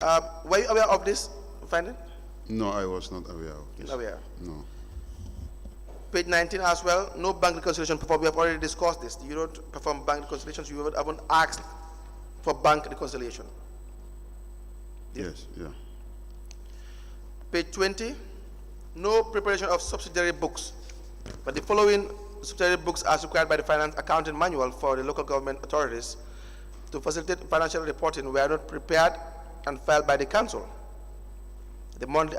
Were you aware of this finding? No, I was not aware of this. Aware. No. Page 19 as well, no bank reconciliation performed. We have already discussed this. You don't perform bank reconciliations. You haven't asked for bank reconciliation. Yes, yeah. Page 20, no preparation of subsidiary books. But the following subsidiary books as required by the Finance Accounting Manual for the local government authorities to facilitate financial reporting were not prepared and filed by the council. The monthly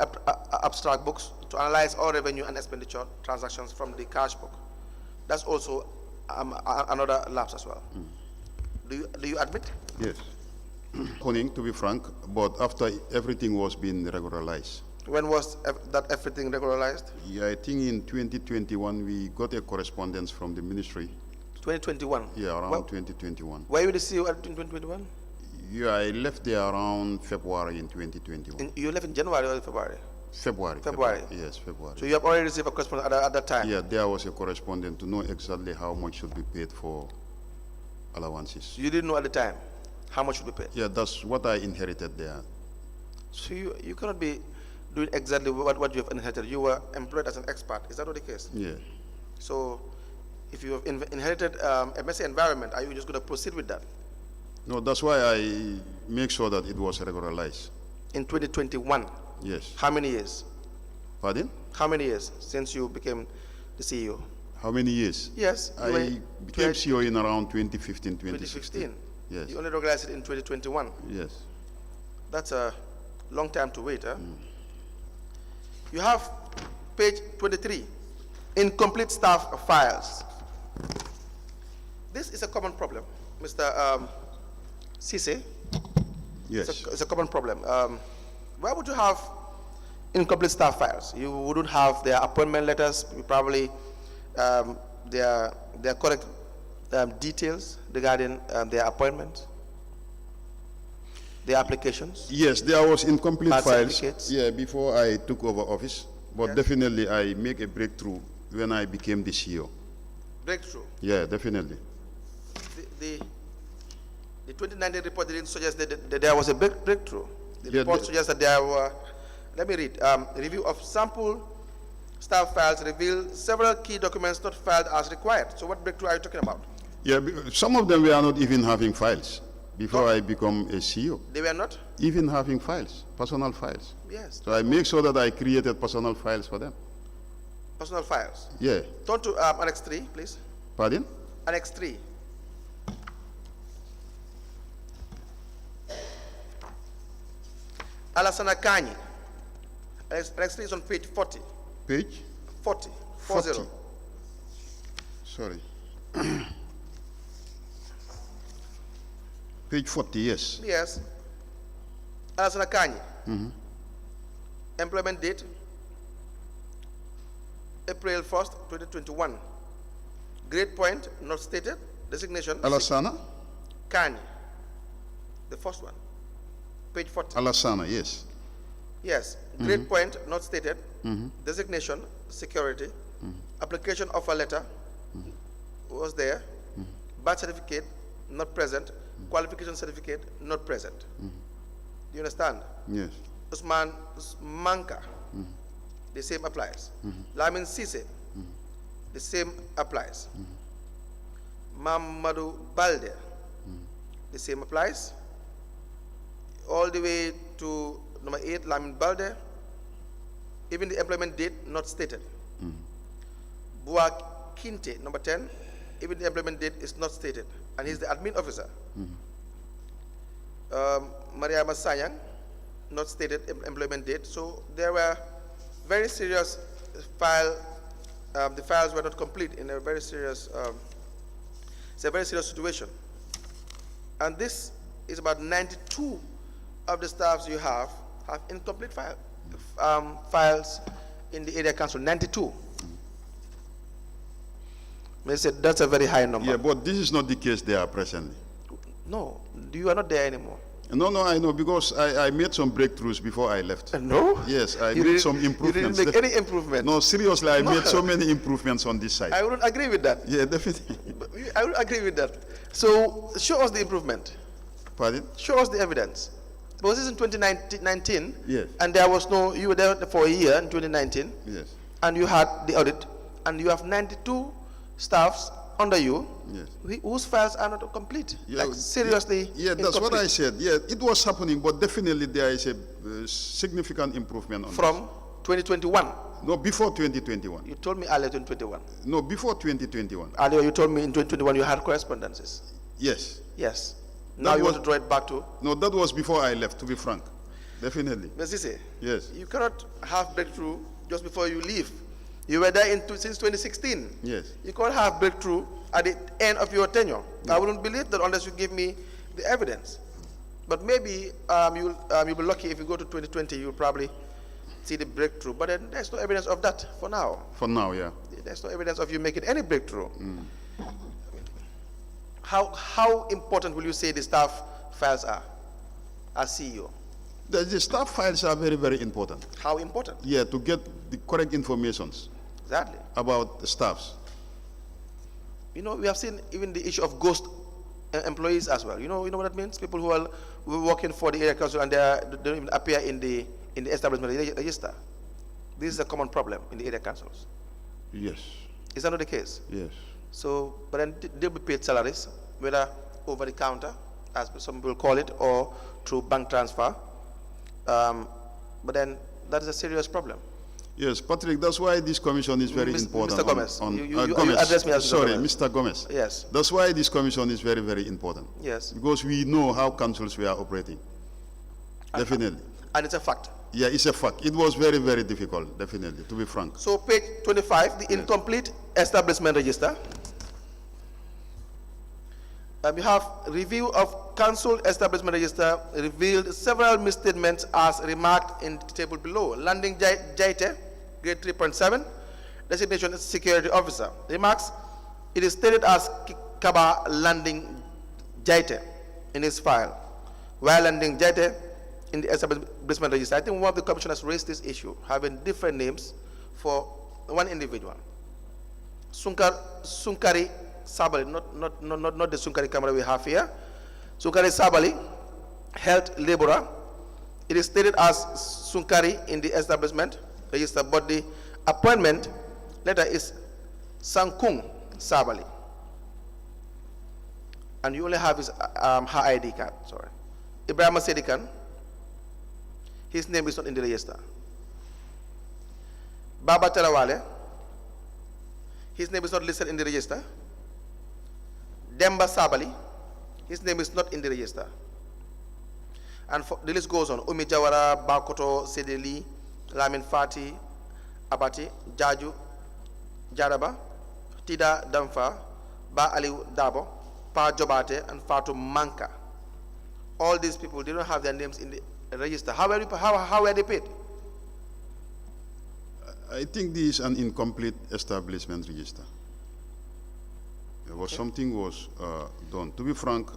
abstract books to analyze all revenue and expenditure transactions from the cash book. That's also another lapse as well. Do you admit? Yes. To be frank, but after everything was being regularized. When was that everything regularized? Yeah, I think in 2021 we got a correspondence from the ministry. 2021? Yeah, around 2021. Were you the CEO in 2021? Yeah, I left there around February in 2021. You left in January or February? February. Yes, February. So you have already received a correspondence at that time? Yeah, there was a correspondence to know exactly how much should be paid for allowances. You didn't know at the time how much should be paid? Yeah, that's what I inherited there. So you cannot be doing exactly what you have inherited. You were employed as an expert. Is that not the case? Yeah. So if you have inherited a messy environment, are you just going to proceed with that? No, that's why I make sure that it was regularized. In 2021? Yes. How many years? Pardon? How many years since you became the CEO? How many years? Yes. I became CEO in around 2015, 2016. 2015? Yes. You only regularized it in 2021? Yes. That's a long time to wait, huh? You have page 23, incomplete staff files. This is a common problem, Mr. Ceesay. Yes. It's a common problem. Why would you have incomplete staff files? You wouldn't have their appointment letters, probably their correct details regarding their appointments, their applications. Yes, there was incomplete files. Yeah, before I took over office, but yes, definitely I make a breakthrough when I became the CEO. Breakthrough? Yeah, definitely. The 2019 report didn't suggest that there was a breakthrough. The report suggests that there were, let me read, review of sample staff files revealed several key documents not filed as required. So what breakthrough are you talking about? Yeah, some of them were not even having files before I become a CEO. They were not? Even having files, personal files. Yes. So I make sure that I created personal files for them. Personal files? Yeah. Turn to Annex 3, please. Pardon? Annex 3. Alasana Kanyi. Annex 3 is on page 40. Page? 40. 40. Sorry. Page 40, yes. Yes. Alasana Kanyi. Employment date, April 1st, 2021. Grade point, not stated. Designation. Alasana? Kanyi. The first one. Page 40. Alasana, yes. Yes. Grade point, not stated. Designation, security. Application offer letter was there. Birth certificate, not present. Qualification certificate, not present. Do you understand? Yes. Usman Manka, the same applies. Lamin Ceesay, the same applies. Mamadou Balde, the same applies. All the way to number 8, Lamin Balde, even the employment date not stated. Bua Kinte, number 10, even the employment date is not stated, and he's the admin officer. Mariama Sanyang, not stated employment date. So there were very serious the files were not complete in a very serious, it's a very serious situation. And this is about 92 of the staffs you have incomplete files in the area council, 92. They said that's a very high number. Yeah, but this is not the case there presently. No, you are not there anymore. No, I know, because I made some breakthroughs before I left. No? Yes, I made some improvements. You didn't make any improvement? No, seriously, I made so many improvements on this side. I wouldn't agree with that. Yeah, definitely. I would agree with that. So, show us the improvement. Pardon? Show us the evidence. Because this is in 2019, Yes. and there was no, you were there for a year in 2019, Yes. and you had the audit, and you have 92 staffs under you, Yes. whose files are not complete. Yeah, Like, seriously. Yeah, that's what I incomplete. said. Yeah, it was happening, but definitely there is a significant improvement on From 2021. this. No, before 2021. You told me earlier 2021. No, before 2021. Earlier you told me in 2021 you had correspondences. Yes. Yes. Now you was- want to draw it back to? No, that was before I left, to be frank. Definitely. Mr. Ceesay, Yes. you cannot have breakthrough just before you leave. You were there since 2016. Yes. You can't have breakthrough at the end of your tenure. I wouldn't believe that unless you give me the evidence. But maybe you'll be lucky if you go to 2020, you'll probably see the breakthrough. But then there's no evidence of that for now. For now, yeah. There's no evidence of you making any breakthrough. How important will you say the staff files are as CEO? The staff files are very, very important. How important? Yeah, to get the correct informations Exactly. about the staffs. You know, we have seen even the issue of ghost employees as well. You know what that means? People who are working for the area council and they don't even appear in the establishment register. This is a common problem in the area councils. Yes. Is that not the case? Yes. So, but then they'll be paid salaries, whether over the counter, as some people call it, or through bank transfer. But then that is a serious problem. Yes, Patrick, that's why this commission is very Mr. important. Gomez, you Gomez. address me as Mr. Sorry, Gomez. Mr. Gomez. Yes. That's why this commission is very, very important. Yes. Because we know how councils were operating. Definitely. And it's a fact. Yeah, it's a fact. It was very, very difficult, definitely, to be frank. So page 25, the incomplete establishment register. You have review of council establishment register revealed several misstatements as remarked in the table below. Landing Jaite, grade 3.7, designation as security officer. Remarks, it is stated as Kaba Landing Jaite in his file, while Landing Jaite in the establishment register. I think one of the commissioners raised this issue, having different names for one individual. Sunkari Sabali, not the Sunkari camera we have here. Sunkari Sabali, health laborer. It is stated as Sunkari in the establishment register, but the appointment letter is Sankung Sabali. And you only have his her ID card, sorry. Ibrahim Sedikan, his name is not in the register. Baba Terawale, his name is not listed in the register. Demba Sabali, his name is not in the register. And the list goes on. Umi Jawara, Bakoto, Sedeli, Lamin Fati, Abati, Jaju, Jaraba, Tida Damfa, Ba Ali Dabo, Pa Jobate, and Fatu Manka. All these people, they don't have their names in the register. How were they paid? I think this is an incomplete establishment register. Something was done. To be frank,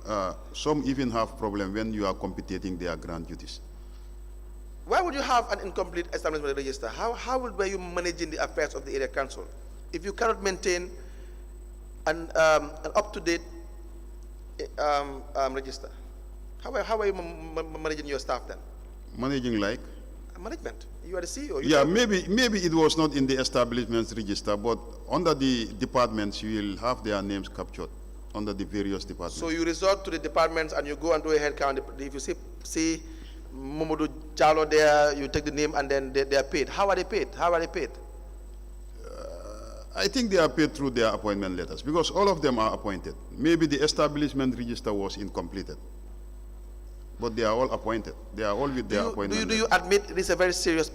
some even have problem when you are computing their grant duties. Why would you have an incomplete establishment register? How were you managing the affairs of the area council if you cannot maintain an up-to-date register? How are you managing your staff then? Managing like? Management. You are the CEO. Yeah, maybe it was not in the establishment register, but under the departments, you will have their names captured under the various departments. So you resort to the departments and you go and do a head count. If you see Momodu Jalo there, you take the name and then they are paid. How are they paid? I think they are paid through their appointment letters because all of them are appointed. Maybe the establishment register was incompleted, but they are all appointed. They are all with their appointment. Do you admit this is a very serious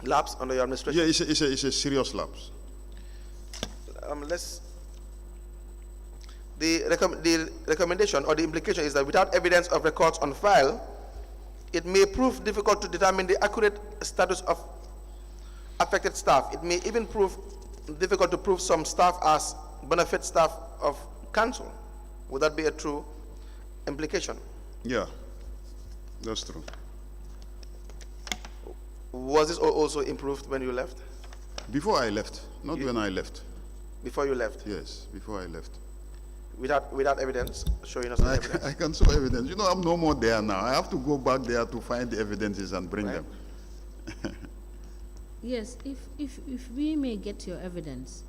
lapse under your administration? Yeah, it's a serious lapse. The recommendation or the implication is that without evidence of records on file, it may prove difficult to determine the accurate status of affected staff. It may even prove difficult to prove some staff as benefit staff of council. Would that be a true implication? Yeah, that's true. Was this also improved when you left? Before I left, not when I left. Before you left? Yes, before I left. without evidence, showing us the evidence. I can show evidence. You know, I'm no more there now. I have to go back there to find the evidences and bring Right. them. Yes, if we may get your evidence,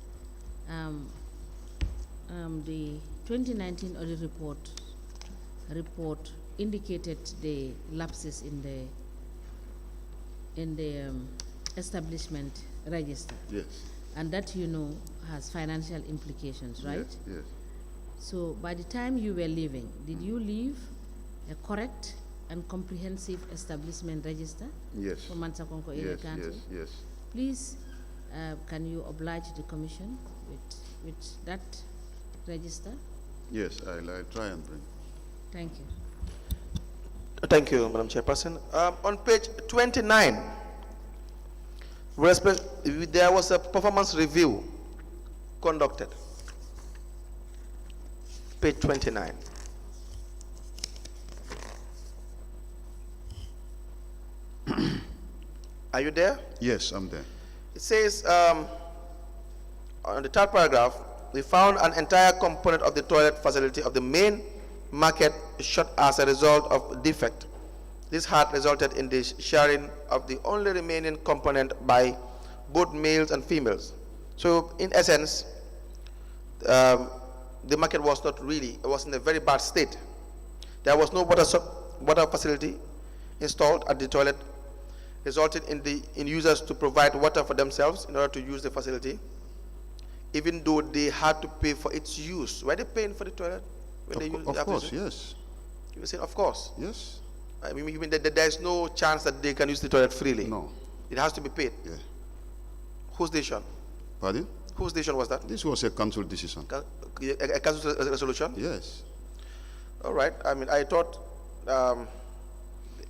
the 2019 audit report indicated the lapses in the establishment register, Yes. and that has financial implications, right? Yes, yes. So by the time you were leaving, did you leave a correct and comprehensive establishment register Yes. for Mansakonko Area Yes, Council? yes, yes. Please, can you oblige the Commission with that register? Yes, I'll try and bring. Thank you. Thank you, Madam Chairperson. On page 29, there was a performance review conducted. Page 29. Are you there? Yes, I'm there. It says, on the third paragraph, we found an entire component of the toilet facility of the main market shut as a result of defect. This had resulted in the sharing of the only remaining component by both males and females. So, in essence, the market was not really, it was in a very bad state. There was no water facility installed at the toilet, resulting in users to provide water for themselves in order to use the facility, even though they had to pay for its use. Were they paying for the toilet when they use Of the course, facility? yes. You were saying, of course. Yes. I mean, you mean that there is no chance that they can use the toilet freely? No. It has to be paid. Yeah. Whose decision? Pardon? Whose decision was that? This was a council decision. A council resolution? Yes. All right. I mean, I thought,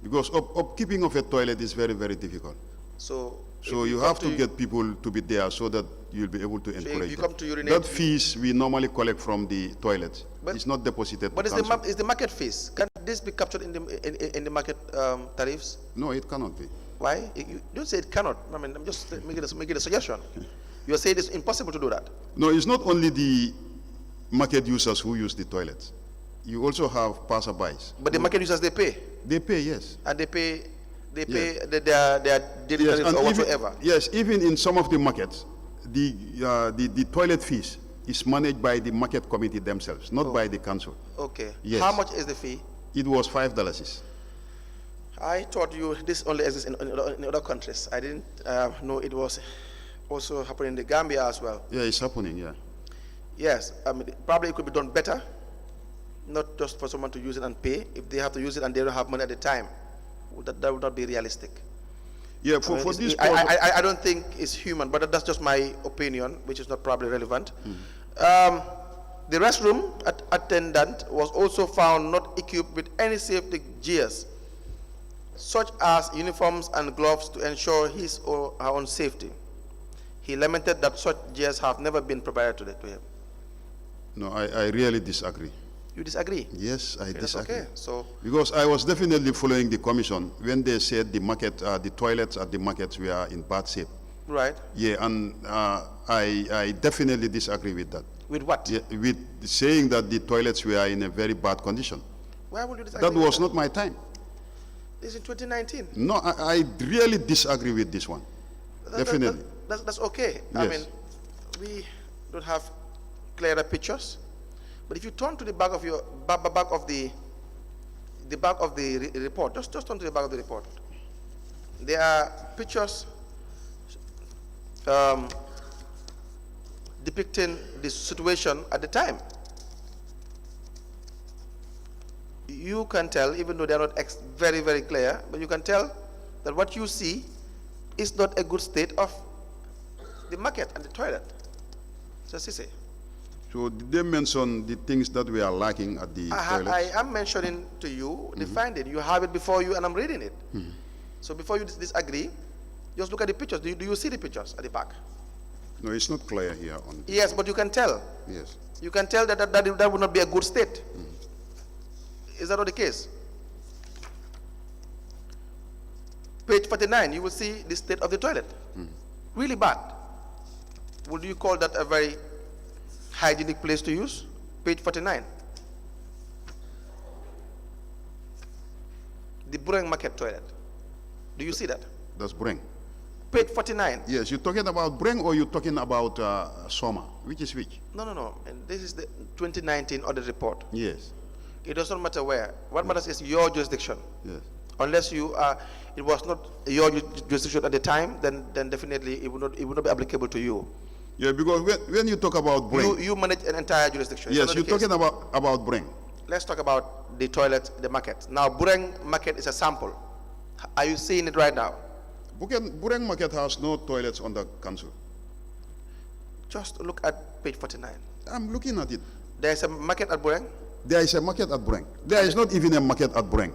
Because upkeeping of a toilet is very, very difficult. so. So if you come have to get people to be there so that you'll be able to encourage you them. come to urinate- That fees we normally collect from the toilets. But- It's not deposited But to is council. the market fees? Can this be captured in the market tariffs? No, it cannot be. Why? You don't say it cannot. I mean, I'm just making a suggestion. You are saying it's impossible to do that. No, it's not only the market users who use the toilets. You also have passerbys. But the market users, they pay. They pay, yes. And they pay their daily Yes, tariffs and or even, whatsoever. yes, even in some of the markets, the toilet fees is managed by the market committee themselves, not by the council. Okay. Yes. How much is the fee? It was $5. I thought this only exists in other countries. I didn't know it was also happening in the Gambia as well. Yeah, it's happening, yeah. Yes, I mean, probably it could be done better, not just for someone to use it and pay. If they have to use it and they don't have money at the time, that would not be realistic. Yeah, I mean, for this I don't think it's human, but that's just my opinion, which is not probably relevant. The restroom attendant was also found not equipped with any safety gears, such as uniforms and gloves to ensure his or her own safety. He lamented that such gears have never been provided to him. No, I really disagree. You disagree? Yes, I Okay, that's disagree. okay. So, Because I was definitely following the commission when they said the market, the toilets at the markets were in bad shape. right. Yeah, and I definitely disagree with that. With what? Yeah, with saying that the toilets were in a very bad condition. Why would you disagree? That with was not my time. This is in 2019. No, I really disagree with this one. Definitely. That's okay. I Yes. mean, we don't have clearer pictures. But if you turn to the back of your back of the report, just turn to the back of the report. There are pictures depicting the situation at the time. You can tell, even though they are not very, very clear, but you can tell that what you see is not a good state of the market and the toilet. Just Ceesay. So did they mention the things that we are lacking at the toilets? I am mentioning to you the finding. You have it before you, and I'm reading it. So before you disagree, just look at the pictures. Do you see the pictures at the back? No, it's not clear here on. Yes, but you can tell. Yes. You can tell that would not be a good state. Is that not the case? Page 49, you will see the state of the toilet. Really bad. Would you call that a very hygienic place to use? Page 49. The Bureng Market toilet. Do you see that? That's Breng. Page 49. Yes, you're talking about Breng or you're talking about Soma? Which is which? No. And this is the 2019 audit report. Yes, It does not matter where. What matters is your jurisdiction. yes. Unless you are, it was not your jurisdiction at the time, then definitely it would not be applicable to you. Yeah, because when you talk about Breng, You manage an entire jurisdiction. Is yes, that you're not the talking case? about Breng. Let's talk about the toilet, the market. Now, Bureng Market is a sample. Are you seeing it right now? Bureng Market has no toilets on the council. Just look at page 49. I'm looking at it. There is a market at Bureng. There is a market at Breng. There is not even a market at Breng.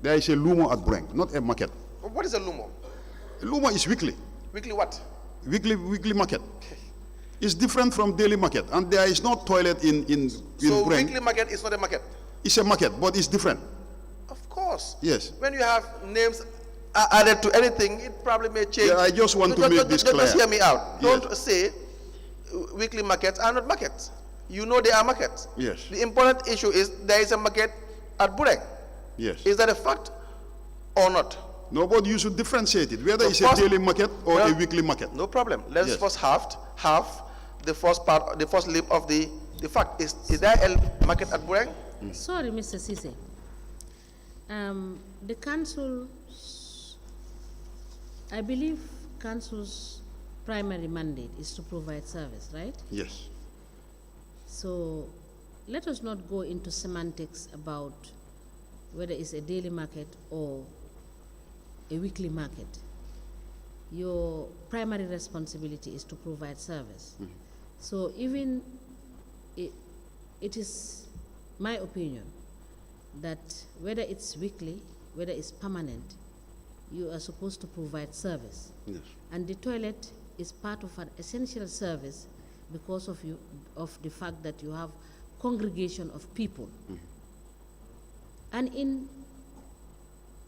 There is a Lumo at Breng, not a market. What is a Lumo? Lumo is weekly. Weekly what? Weekly market. It's different from daily market. And there is no toilet in So Breng. weekly market is not a market? It's a market, but it's different. Of course. Yes. When you have names added to anything, it probably may change. Yeah, I just want to make this clear. Just hear me out. Yes. Don't say weekly markets are not markets. You know they are markets. Yes. The important issue is there is a market at Bureng. Yes. Is that a fact or not? No, but you should differentiate it, whether So it's a first- daily market or Well, a weekly market. No problem. Let's Yes. first half the first part, the first lip of the fact. Is there a market at Bureng? Sorry, Mr. Ceesay. The council, I believe council's primary mandate is to provide service, right? Yes. So let us not go into semantics about whether it's a daily market or a weekly market. Your primary responsibility is to provide service. So even it is my opinion that whether it's weekly, whether it's permanent, you are supposed to provide service. Yes. And And the toilet is part of an essential service because of the fact that you have congregation of people. And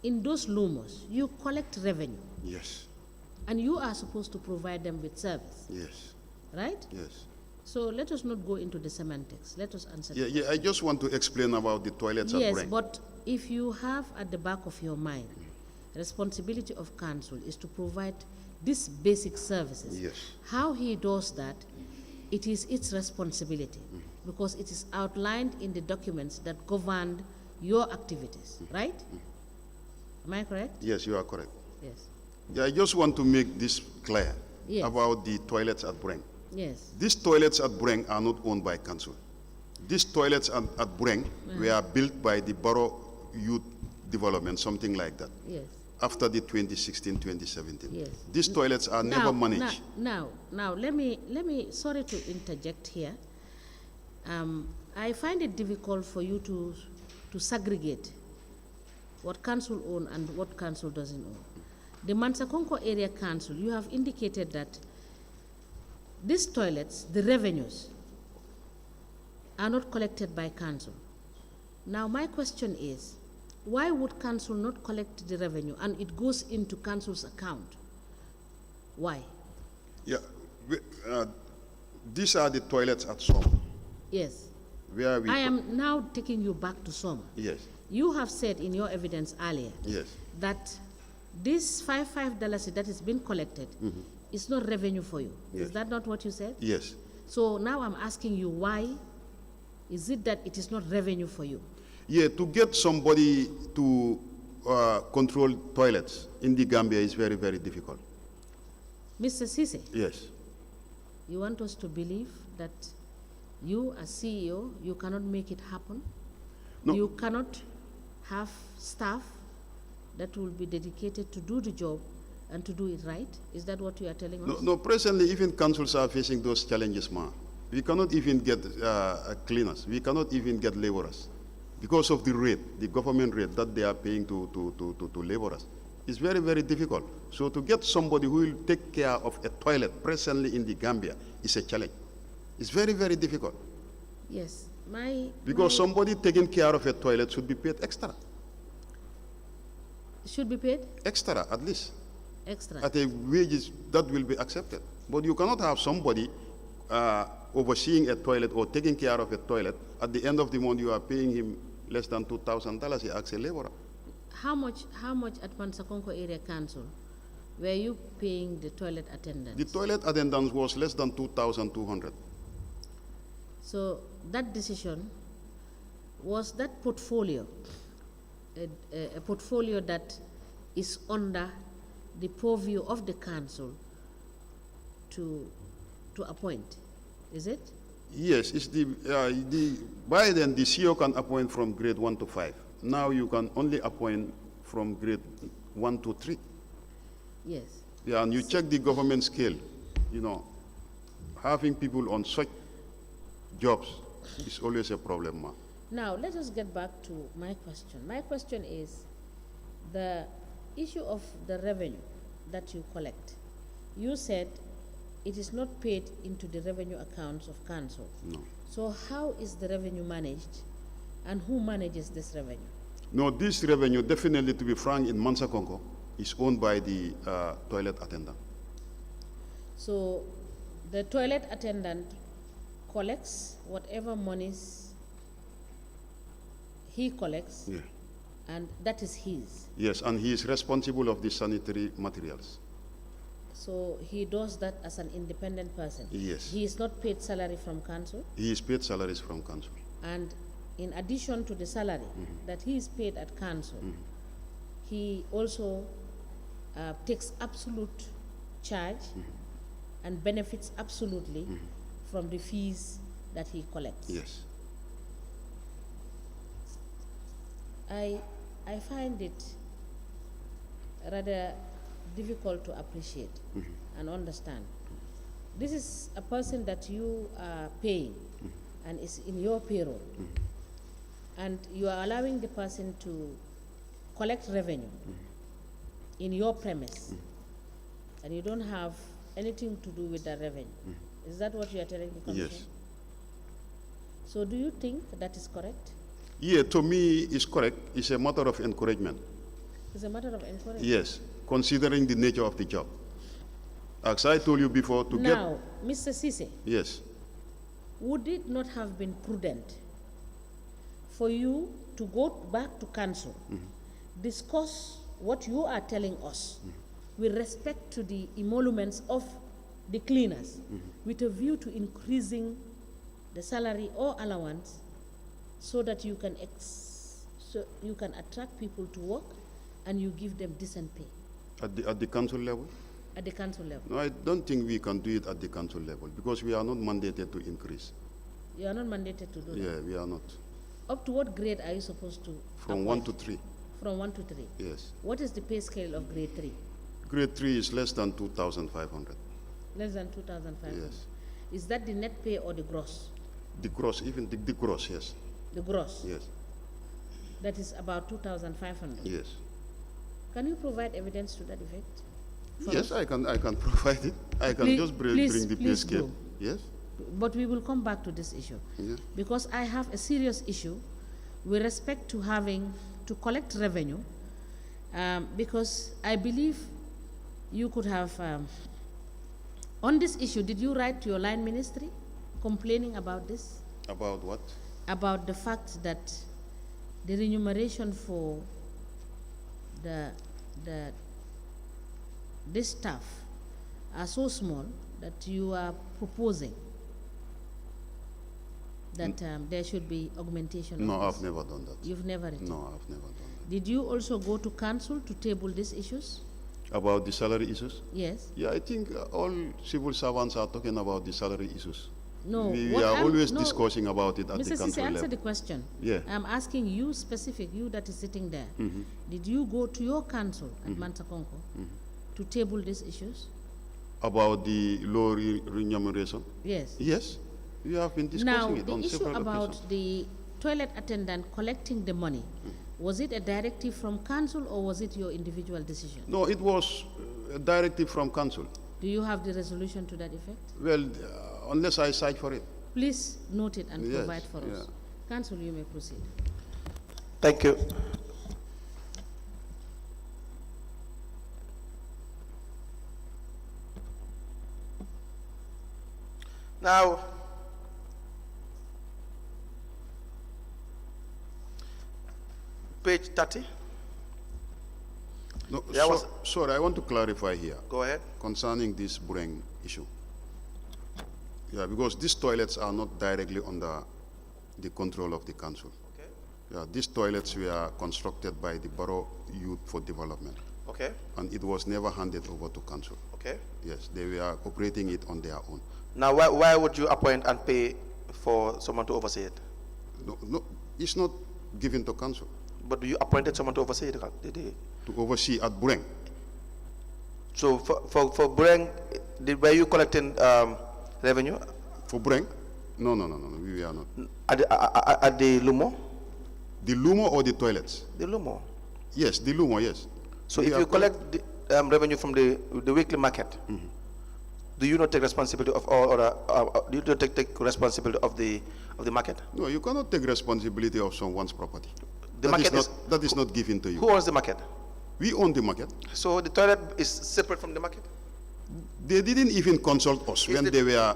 in those lumos, you collect revenue, yes. and you are supposed to provide them with service, Yes. right? Yes. So let us not go into the semantics. Let us answer. the Yeah, I just want to explain about the toilets at Yes, Breng. but if you have at the back of your mind, responsibility of council is to provide these basic services. Yes. How he does that, it is its responsibility because it is outlined in the documents that govern your activities, right? Am I correct? Yes, you are correct. Yes. Yeah, I just want to make this clear Yes. about the toilets at Breng. Yes. These toilets at Breng are not owned by council. These toilets at Breng were built by the Borough Youth Development, something like that, Yes. after the 2016-2017. Yes. These toilets are never managed. Now, let me, sorry to interject here. I find it difficult for you to segregate what council own and what council doesn't own. The Mansakonko Area Council, you have indicated that these toilets, the revenues, are not collected by council. Now, my question is, why would council not collect the revenue and it goes into council's account? Why? Yeah, these are the toilets at Soma, Yes. where we. I am now taking you back to Soma. Yes, You have said in your evidence earlier yes, that this $55 that is being collected is not revenue for you. Yes. Is that not what you said? yes. So now I'm asking you, why is it that it is not revenue for you? Yeah, to get somebody to control toilets in the Gambia is very, very difficult. Mr. Ceesay, Yes. you want us to believe that you as CEO, you cannot make it happen? No. You cannot have staff that will be dedicated to do the job and to do it right? Is that what you are telling us? No, presently even councils are facing those challenges, ma. We cannot even get cleaners. We cannot even get laborers because of the rate, the government rate that they are paying to laborers. It's very, very difficult. So to get somebody who will take care of a toilet presently in the Gambia is a challenge. It's very, very difficult. Yes. Because somebody taking care of a toilet should be paid extra. Should be paid Extra, at least. extra. At a wages that will be accepted. But you cannot have somebody overseeing a toilet or taking care of a toilet, at the end of the month you are paying him less than $2,000. He acts a laborer. How much at Mansakonko Area Council were you paying the toilet attendants? The toilet attendance was less than 2,200. So that decision, was that portfolio a portfolio that is under the purview of the council to appoint, is it? Yes, it's by then the CEO can appoint from grade 1 to 5. Now you can only appoint from grade 1 to 3. Yes. Yeah, and you check the government scale, having people on such jobs is always a problem, ma. Now, let us get back to my question. My question is the issue of the revenue that you collect. You said it is not paid into the revenue accounts of council. No. So how is the revenue managed, and who manages this revenue? No, this revenue, definitely to be frank, in Mansakonko, is owned by the toilet attendant. So the toilet attendant collects whatever monies he collects, Yeah. and that is his. Yes, and he is responsible of the sanitary materials. So he does that as an independent person? Yes. He is not paid salary from council? He is paid salaries from council. And in addition to the salary that he is paid at council, he also takes absolute charge and benefits absolutely from the fees that he collects. Yes. I find it rather difficult to appreciate and understand. This is a person that you are paying and is in your payroll, and you are allowing the person to collect revenue in your premise, and you don't have anything to do with that revenue. Is that what you are telling the Commission? Yes. So do you think that is correct? Yeah, to me, it's correct. It's a matter of encouragement. It's a matter of encouragement. Yes, considering the nature of the job. As I told you before, to get... Now, Mr. Ceesay, Yes. would it not have been prudent for you to go back to council, discuss what you are telling us with respect to the emoluments of the cleaners, with a view to increasing the salary or allowance, so that you can attract people to work and you give them decent pay At the council level? at the council level? No, I don't think we can do it at the council level because we are not mandated to increase. You are not mandated to do that. Yeah, we are not. Up to what grade are you supposed to From appoint? 1 to 3. From 1 to 3. Yes. What is the pay scale of grade 3? Grade 3 is less than 2,500. Less than 2,500. Yes. Is that the net pay or the gross? The gross, even the gross, yes. The gross. Yes. That is about 2,500. Yes. Can you provide evidence to that effect? Yes, I can provide it. I can Please- just bring the pay please scale. do. Yes? But we will come back to this issue. Yeah. Because I have a serious issue with respect to having to collect revenue, because I believe you could have, on this issue, did you write to your line ministry complaining about this? About what? About the fact that the remuneration for this staff are so small that you are proposing that there should be augmentation No, of I've never done that. You've never written? No, I've never done that. Did you also go to council to table these issues? About the salary issues? Yes. Yeah, I think all civil servants are talking about the salary issues. No. We what are I'm- always no, discussing about it at Mr. the Ceesay, council answer level. the question. Yeah. I'm asking you specific, you that is sitting there. Did you go to your council at Mansakonko to table these issues? About the low remuneration? Yes. Yes, we have been discussing Now, it the on issue several about occasions. the toilet attendant collecting the money, was it a directive from council or was it your individual decision? No, it was a directive from council. Do you have the resolution to that effect? Well, unless I cite for it. Please note it and Yes, provide for us. yeah. Council, you may proceed. Thank you. Now, page 30. No, There was- sorry, I want to clarify here Go ahead. concerning this Bureng issue. Yeah, because these toilets are not directly under the control of the council. Okay. Yeah, these toilets were constructed by the Borough Youth for Development, Okay. and it was never handed over to council. Okay. Yes, they were operating it on their own. Now, why would you appoint and pay for someone to oversee it? No, it's not given to council But you appointed someone to oversee it. to oversee at Bureng. So for Bureng, were you collecting revenue For Bureng? No, we are not. at the Lumo? The Lumo or the toilets? The Lumo. Yes, the Lumo, yes. So We if are you collect the, revenue from the weekly market, do you not take responsibility of all other? Do you not take responsibility of the market? No, you cannot take responsibility of someone's property. The market That is not given to you. Who owns the market? We own the market. So the toilet is separate from the market. They didn't even consult us when they were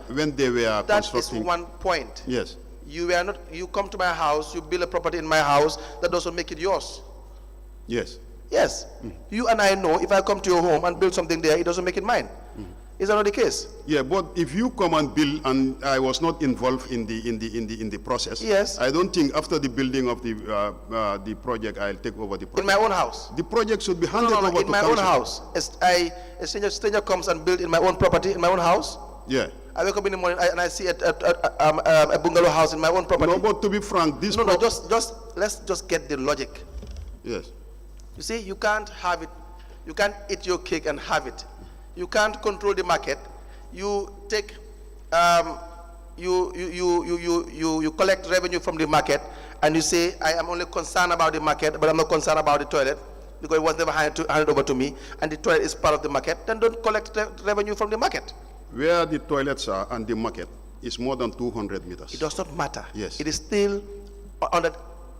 That is constructing. one point. Yes, You were not. You come to my house. You build a property in my house. That doesn't make it yours. yes. Yes. You and I know if I come to your home and build something there, it doesn't make it mine. Is that not the case? Yeah, but if you come and build and I was not involved in the process, Yes. I don't think after the building of the project I'll take over the project. In my own house. The project should be handed over in to my own council. house. A stranger comes and build in my own property, in my own house. Yeah. I wake up in the morning and I see a bungalow house in my own property. No, but to be frank, this. No, let's just get the logic. Yes. You see, you can't have it. You can't eat your cake and have it. You can't control the market. You take, you collect revenue from the market, and you say, I am only concerned about the market, but I'm not concerned about the toilet because it was never handed over to me, and the toilet is part of the market. Then don't collect revenue from the market. Where the toilets are and the market is more than 200 meters. It does not matter. Yes. It is still under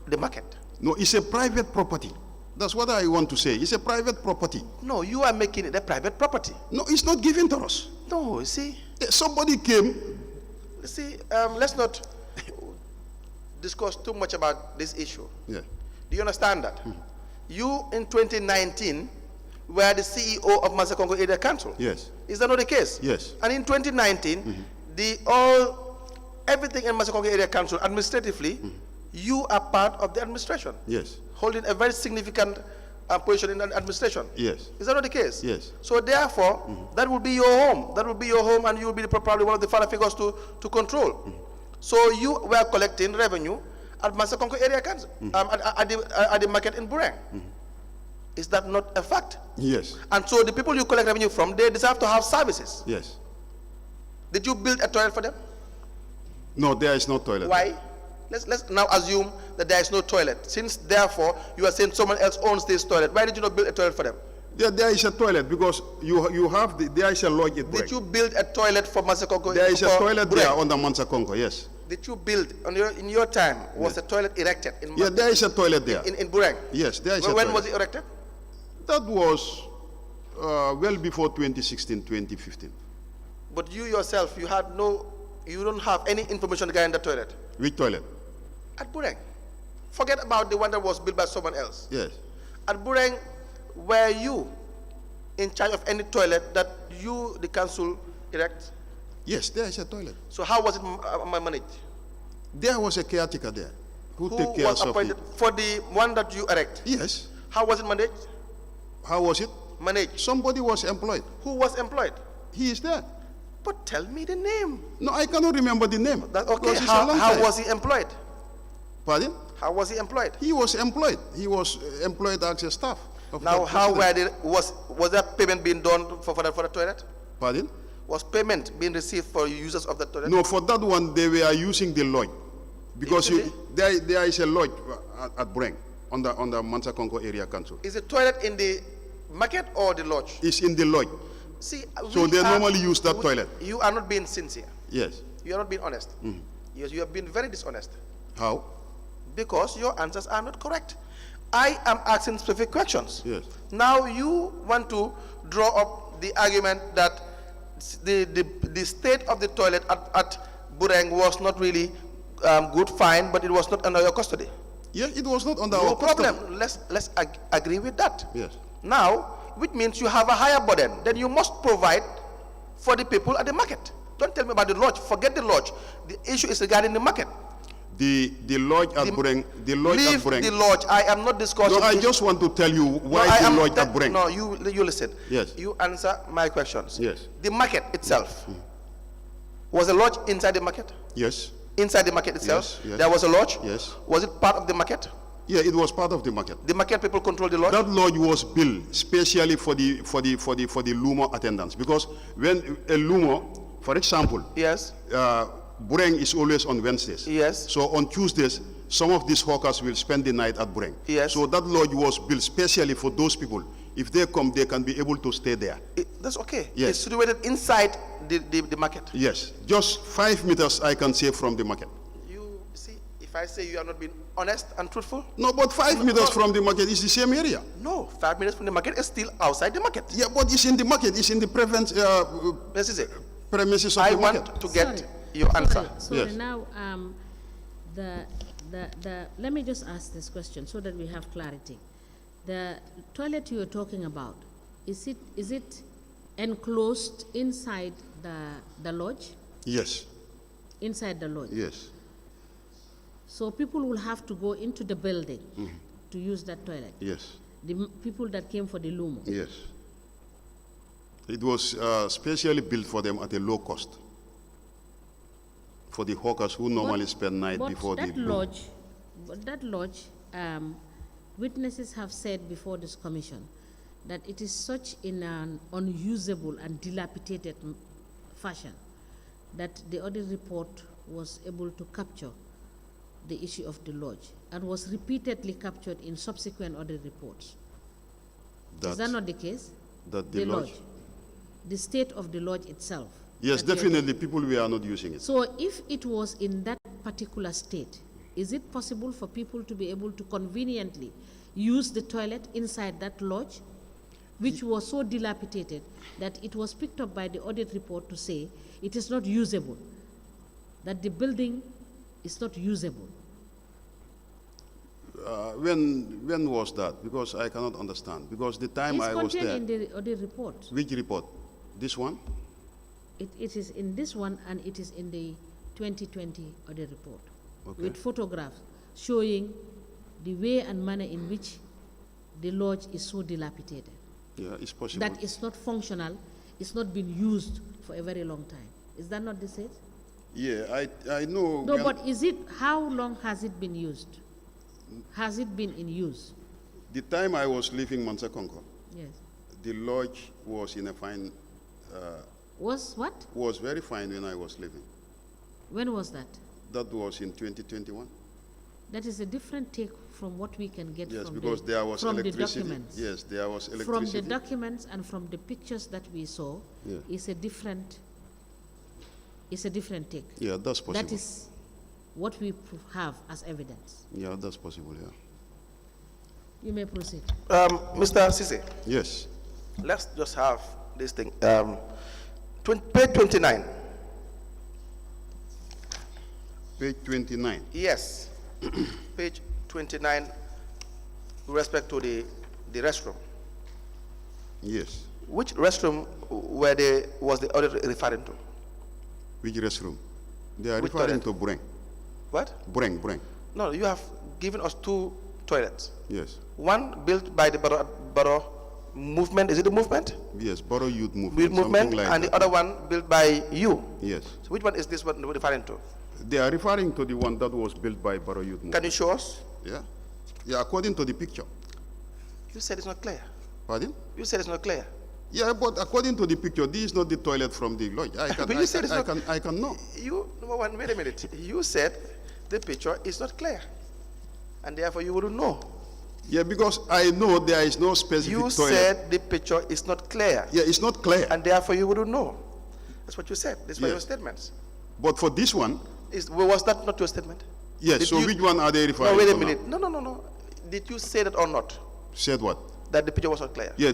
the market. No, it's a private property. That's what I want to say. It's a private property. No, you are making it a private property. No, it's not given to us. No, you see. Somebody came. See, let's not discuss too much about this issue. Yeah. Do you understand that? You, in 2019, were the CEO of Mansakonko Area Council. Yes. Is that not the case? Yes. And in 2019, everything in Mansakonko Area Council, administratively, you are part of the administration. Yes. Holding a very significant position in the administration. Yes. Is that not the case? Yes. So therefore, that will be your home. That will be your home, and you will be probably one of the father figures to control. So you were collecting revenue at Mansakonko Area Council, at the market in Bureng. Is that not a fact? Yes. And so the people you collect revenue from, they deserve to have services. Yes. Did you build a toilet for them? No, there is no toilet. Why? Let's now assume that there is no toilet. Since therefore you are saying someone else owns this toilet, why did you not build a toilet for them? There is a toilet because you have there is a lodge at Bureng. Did you build a toilet for Mansakonko? There is a for toilet Bureng? there on the Mansakonko, yes. Did you build in your time? Was a toilet erected in? Yeah, there is a toilet there. in Bureng? Yes, there is a When toilet. was it erected? That was well before 2016, 2015. But you yourself, you don't have any information regarding the toilet Which toilet? at Bureng. Forget about the one that was built by someone else. Yes. At Bureng, were you in charge of any toilet that you, the council, erect? Yes, there is a toilet. So how was it managed? There was a caretaker there who Who take care was of appointed it. for the one that you erect? Yes. How was it managed? How was it? Managed. Somebody was employed. Who was employed? He is there. But tell me the name. No, I cannot remember the name. Okay, because it's a long how time. was he employed? Pardon? How was he employed? He was employed. He was employed as a staff. Of Now, that how president. was that payment being done for the toilet? Pardon? Was payment being received for users of the toilet? No, for that one, they were using the lodge. Because Really? there is a lodge at Bureng on the Mansakonko Area Council. Is the toilet in the market or the lodge? It's in the lodge. See, So they normally use that toilet. You are not being sincere. Yes. You are not being honest. Yes, you have been very dishonest How? because your answers are not correct. I am asking specific questions. Yes. Now you want to draw up the argument that the state of the toilet at Bureng was not really good, fine, but it was not under your custody. Yeah, it was not under No our custom. problem. Let's agree with that. Yes. Now, which means you have a higher burden, then you must provide for the people at the market. Don't tell me about the lodge. Forget the lodge. The issue is regarding the market. The lodge at Bureng, the lodge at Leave Bureng. the lodge. I am not discussing. No, I this. just want to tell you No, why I the am lodge at Bureng. No, you listen. Yes. You answer my questions. Yes. The market itself. Was a lodge inside the market? Yes. Inside the market itself? Yes, yes. There was a lodge? Yes. Was it part of the market? Yeah, it was part of the market. The market people control the lodge? That lodge was built specially for the Lumo attendants, because when a Lumo, for example, Yes. Bureng is always on Wednesdays. Yes. So on Tuesdays, some of these hawkers will spend the night at Bureng. Yes. So that lodge was built specially for those people. If they come, they can be able to stay there. That's okay. Yes. It's situated inside the market. Yes, just 5 meters I can say from the market. You see, if I say you are not being honest and truthful, No, but 5 meters from the market is the same area. no, 5 minutes from the market is still outside the market. Yeah, but it's in the market. It's in the This is it. premises of I the market. want to get Sorry. your answer. Sorry, Yes. now, let me just ask this question so that we have clarity. The toilet you are talking about, is it enclosed inside the lodge? Yes, Inside the lodge? yes. So people will have to go into the building to use that toilet? Yes, The people that came for the Lumo? yes. It was specially built for them at a low cost. For the hawkers who normally spend night But before that the lodge, witnesses have said before this commission that it is such in an unusable and dilapidated fashion that the audit report was able to capture the issue of the lodge and was repeatedly captured in subsequent audit reports. Is that not the case? that the lodge. The state of the lodge itself. Yes, that the- definitely people were not using it. So if it was in that particular state, is it possible for people to be able to conveniently use the toilet inside that lodge, which was so dilapidated that it was picked up by the audit report to say it is not usable, that the building is not usable? When was that? Because I cannot understand. Because the time It's I was there. contained in the audit report. Which report? This one? It is in this one and it is in the 2020 audit report Okay. with photographs showing the way and manner in which the lodge is so dilapidated. Yeah, it's possible. That is not functional, it's not been used for a very long time. Is that not the case? Yeah, I know. No, when- but is it, how long has it been used? Has it been in use? The time I was leaving Mansakonko, Yes. the lodge was in a fine, Was what? was very fine when I was leaving. When was that? That was in 2021. That is a different take from what we can get Yes, from because there was from the electricity. documents. Yes, there was From the electricity. documents and from the pictures that we saw, Yeah. it's a different take. Yeah, that's possible. That is what we have as evidence. Yeah, that's possible, yeah. You may proceed. Mr. Ceesay, Yes, let's just have this thing. Page 29. page 29. Yes. Page 29 with respect to the restroom. Yes. Which restroom was the audit referring to? Which restroom? They are Which referring toilet? to Bureng. What? Bureng. No, you have given us two toilets. Yes. One built by the borough movement. Is it the movement? Yes, Borough Youth Movement. Youth movement, something like and that. the other one built by you. Yes. So which one is this one referring to? They are referring to the one that was built by Borough Youth Movement. Can you show us? Yeah. Yeah, according to the picture. You said it's not clear. Pardon? You said it's not clear. Yeah, but according to the picture, this is not the toilet from the lodge. I can, But you said it's not- I can know. You, number one, wait a minute. You said the picture is not clear, and therefore you wouldn't know. Yeah, because I know there is no specific You toilet. said the picture is not clear, Yeah, it's not clear. and therefore you wouldn't know. That's what you said. These were your Yes. statements. But for this one, Was that not your statement? yes, Did so you- which one are they referring No, wait to a now? minute. No. Did you say that or not? Said what? That the picture was not clear. Yeah,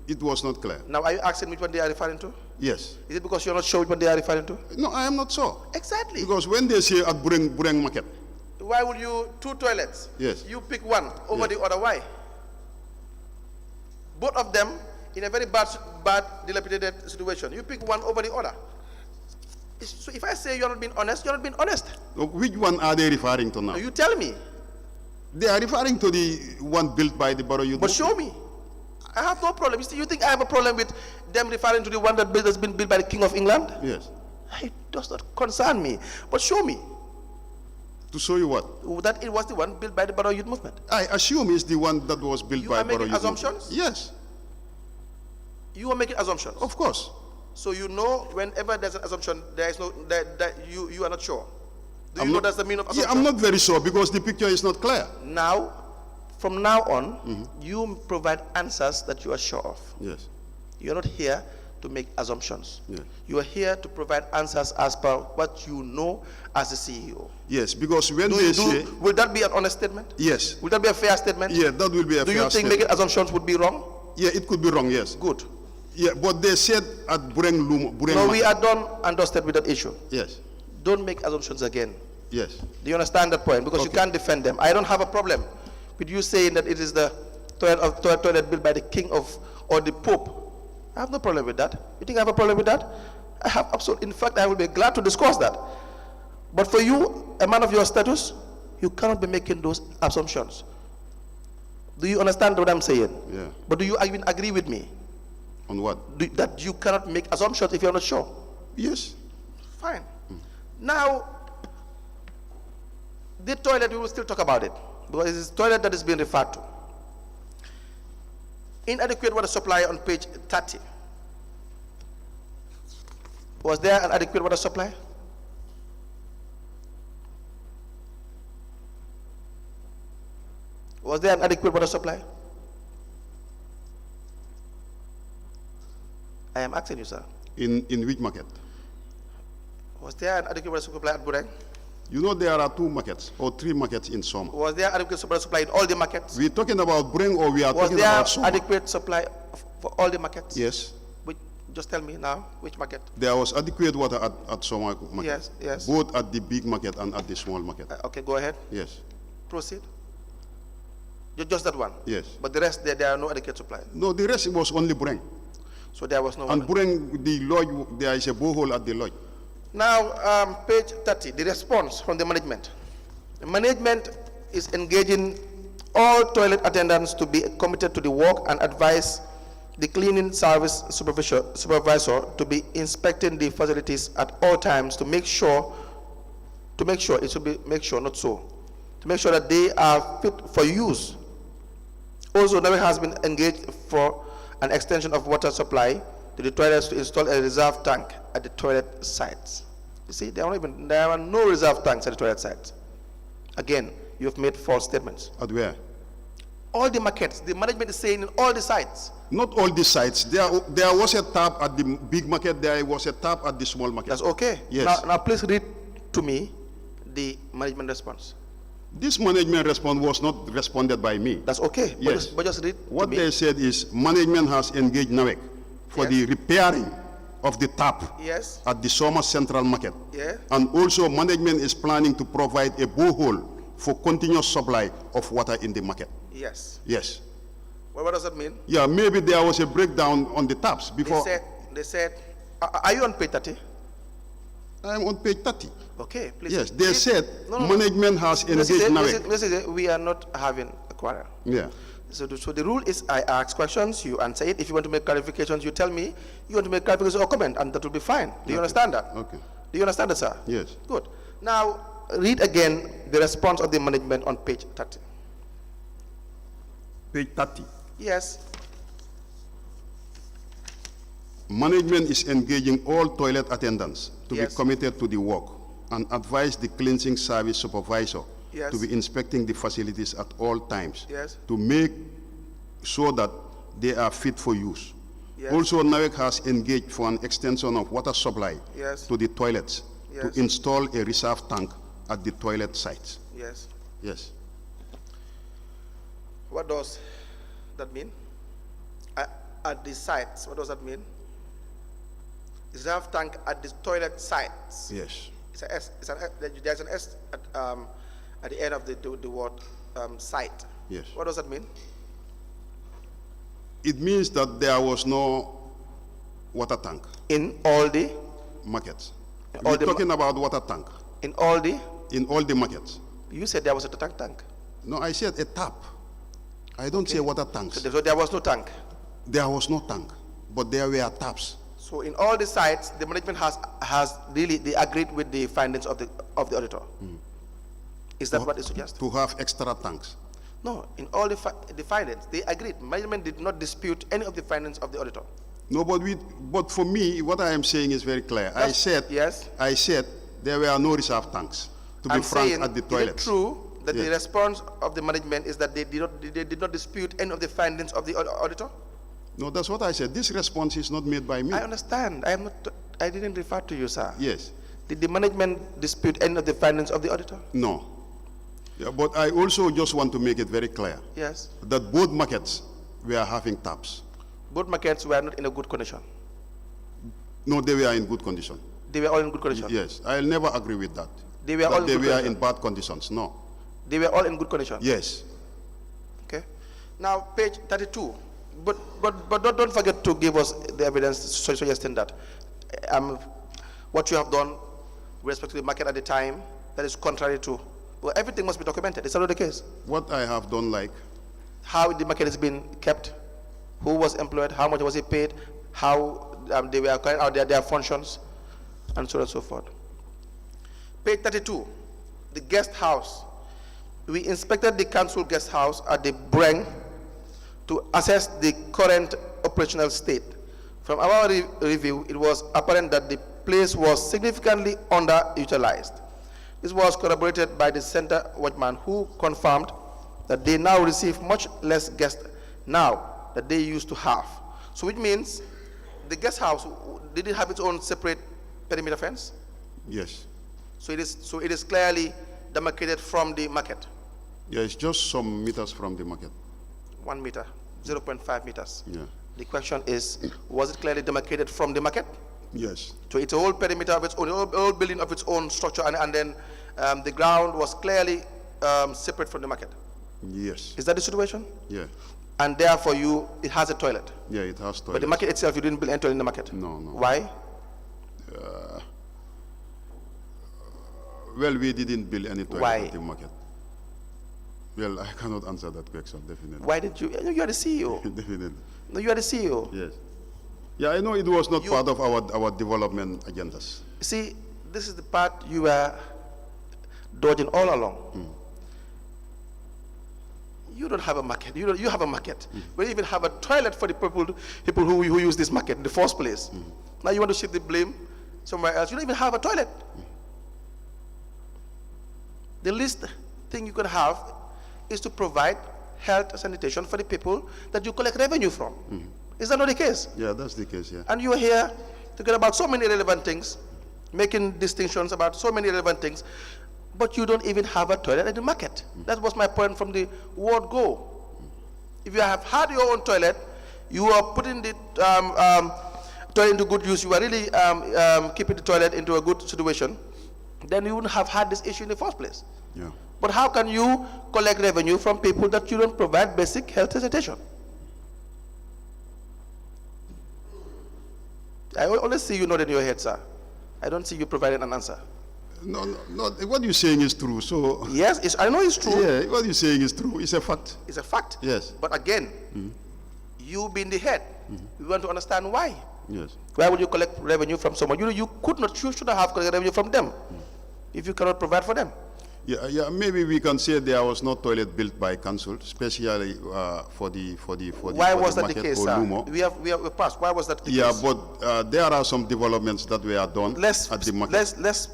it was not clear. Now, are you asking which one they are referring to? Yes. Is it because you're not sure which one they are referring to? No, I am not sure. Exactly. Because when they say at Bureng Market, why would you, 2 toilets? Yes. You pick one over Yes. the other, why? Both of them in a very bad, dilapidated situation. You pick one over the other. So if I say you're not being honest, you're not being honest. Which one are they referring to now? No, you tell me, They are referring to the one built by the Borough Youth but Movement. show me. I have no problem. You think I have a problem with them referring to the one that has been built by the King of England? Yes. It does not concern me. But show me To show you what? that it was the one built by the Borough Youth Movement. I assume it's the one that was built You by are Borough making Youth Movement. assumptions? Yes, You are making assumptions. of course. So you know whenever there's an assumption, there is no that you are not sure. Do you I'm know not- that's the meaning of Yeah, assumption? I'm not very sure because the picture is not clear. Now, from now on, you provide answers that you are sure of. Yes. You're not here to make assumptions. Yeah. You are here to provide answers as per what you know as a CEO. Yes, because when they say, Will that be an honest statement? yes, Will that be a fair statement? yeah, that will be a Do fair you think statement. making assumptions would be wrong? Yeah, it could be wrong, yes. Good. Yeah, but they said at Bureng Lumo, Bureng No, Ma- we are done and dusted with that issue. Yes, Don't make assumptions again. yes. Do you understand that point? Because you Okay. can't defend them. I don't have a problem with you saying that it is the toilet built by the king of or the pope. I have no problem with that. You think I have a problem with that? I have absolute. In fact, I will be glad to discuss that. But for you, a man of your status, you cannot be making those assumptions. Do you understand what I'm saying? Yeah. But do you even agree with me On what? that you cannot make assumptions if you're not sure? Yes. Fine. Now, the toilet, we will still talk about it because it is toilet that is being referred to. Inadequate water supply on page 30. Was there an adequate water supply? Was there an adequate water supply? I am asking you, sir. In which market? Was there an adequate water supply at Bureng? You know there are 2 markets or 3 markets in Soma. Was there adequate water supply in all the markets? We're talking about Bureng or we are Was talking there about Soma? adequate supply for all the markets? Yes. Just tell me now, which market? There was adequate water at Soma market. Yes, yes. Both at the big market and at the small market. Okay, go ahead. Yes. Proceed. Just that one? Yes. But the rest, there are no adequate supply. No, the rest was only Bureng. So there was no And one. Bureng, the lodge, there is a borehole at the lodge. Now, page 30, the response from the management. The management is engaging all toilet attendants to be committed to the work and advise the cleaning service supervisor to be inspecting the facilities at all times to make sure it should be not so, to make sure that they are fit for use. Also, NAWEC has been engaged for an extension of water supply to the toilets to install a reserve tank at the toilet sites. You see, there are no reserve tanks at the toilet sites. Again, you have made false statements. At where? All the markets, the management is saying in all the sites. Not all the sites. There was a tap at the big market, there was a tap at the small market. That's okay. Yes. Now please read to me the management response. This management response was not responded by me. That's okay. Yes. But just read What to me. they said is management has engaged NAWEC for Yes. the repairing of the tap Yes. at the Soma Central Market. Yeah. And also management is planning to provide a borehole for continuous supply of water in the market. Yes. Yes. Well, what does that mean? Yeah, maybe there was a breakdown on the taps before. They said, are you on page 30? I'm on page 30. Okay, please. Yes, they said No, no. management has engaged NAWEC. Listen, we are not having a quarrel. Yeah. So the rule is I ask questions, you answer it. If you want to make clarifications, you tell me you want to make clarifications or comment, and that will be fine. Do you understand that? Okay. Do you understand that, sir? Yes. Good. Now, read again the response of the management on page 30. Page 30. Yes. Management is engaging all toilet attendants to Yes. be committed to the work and advise the cleansing service supervisor Yes. to be inspecting the facilities at all times Yes. to make sure that they are fit for use. Yes. Also, NAWEC has engaged for an extension of water supply Yes. to the toilets Yes. to install a reserve tank at the toilet sites. Yes. Yes. What does that mean? At the sites, what does that mean? Reserve tank at the toilet sites. Yes. It's an S. There's an S at the end of the word site. Yes. What does that mean? It means that there was no water tank In all the markets. all We're the talking about water tank in all the in all the markets. you said there was a tank. No, I said a tap. I don't say water tanks. So there was no tank. There was no tank, but there were taps. So in all the sites, the management has really they agreed with the findings of the auditor. Is that what it suggests? To have extra tanks. No, in all the findings, they agreed. Management did not dispute any of the findings of the auditor. No, but for me, what I am saying is very clear. I said there were no reserve tanks, to be I'm frank, saying, at the is it toilets. true that the Yes. response of the management is that they did not dispute any of the findings of the auditor? No, that's what I said. This response is not made by me. I understand. I didn't refer to you, sir. Yes. Did the management dispute any of the findings of the auditor? No. Yeah, but I also just want to make it very clear Yes. that both markets were having taps. Both markets were not in a good condition. No, they were in good condition. They were all in good condition. Yes, I'll never agree with that. They were all in They good were condition. in bad conditions. No. They were all in good condition. Yes. Okay. Now, page 32. But don't forget to give us the evidence suggesting that what you have done with respect to the market at the time that is contrary to. Well, everything must be documented. Is that not the case? What I have done, like, How the market is being kept, who was employed, how much was he paid, how they were carrying out their functions, and so on and so forth. Page 32, the guest house. We inspected the council guest house at the Breng to assess the current operational state. From our review, it was apparent that the place was significantly underutilized. This was corroborated by the center watchman, who confirmed that they now receive much less guests now that they used to have. So which means the guest house, did it have its own separate perimeter fence? yes. So it is clearly demarcated from the market. Yeah, it's just some meters from the market. 1 meter, 0.5 meters. Yeah. The question is, was it clearly demarcated from the market? Yes. So it's a whole perimeter of its own, a whole building of its own structure, and then the ground was clearly separate from the market. Yes. Is that the situation? Yeah. And therefore, it has a toilet. Yeah, it has toilets. But the market itself, you didn't build any toilet in the market. No, no. Why? Well, we didn't build any toilet Why? at the market. Well, I cannot answer that question, definitely. Why did you? You are the CEO. Definitely. No, you are the CEO. Yes. Yeah, I know it was not part of our development agendas. See, this is the part you were dodging all along. You don't have a market. You have a market. We even have a toilet for the people who use this market in the first place. Now you want to shift the blame somewhere else. You don't even have a toilet. The least thing you can have is to provide health and sanitation for the people that you collect revenue from. Is that not the case? Yeah, that's the case, yeah. And you are here to get about so many relevant things, making distinctions about so many relevant things, but you don't even have a toilet at the market. That was my point from the word go. If you have had your own toilet, you are putting the toilet into good use, you are really keeping the toilet into a good situation, then you wouldn't have had this issue in the first place. Yeah. But how can you collect revenue from people that you don't provide basic health sanitation? I only see you nodding your head, sir. I don't see you providing an answer. No, what you're saying is true, so... Yes, I know it's true. Yeah, what you're saying is true. It's a fact. It's a fact. Yes. But again, you being the head, we want to understand why. Yes. Why would you collect revenue from someone? You should have collected revenue from them if you cannot provide for them. Yeah, maybe we can say there was no toilet built by council, especially for the Why was that the market case, or sir? Lumo. We have passed. Why was that the case? Yeah, but there are some developments that were done at the market. Let's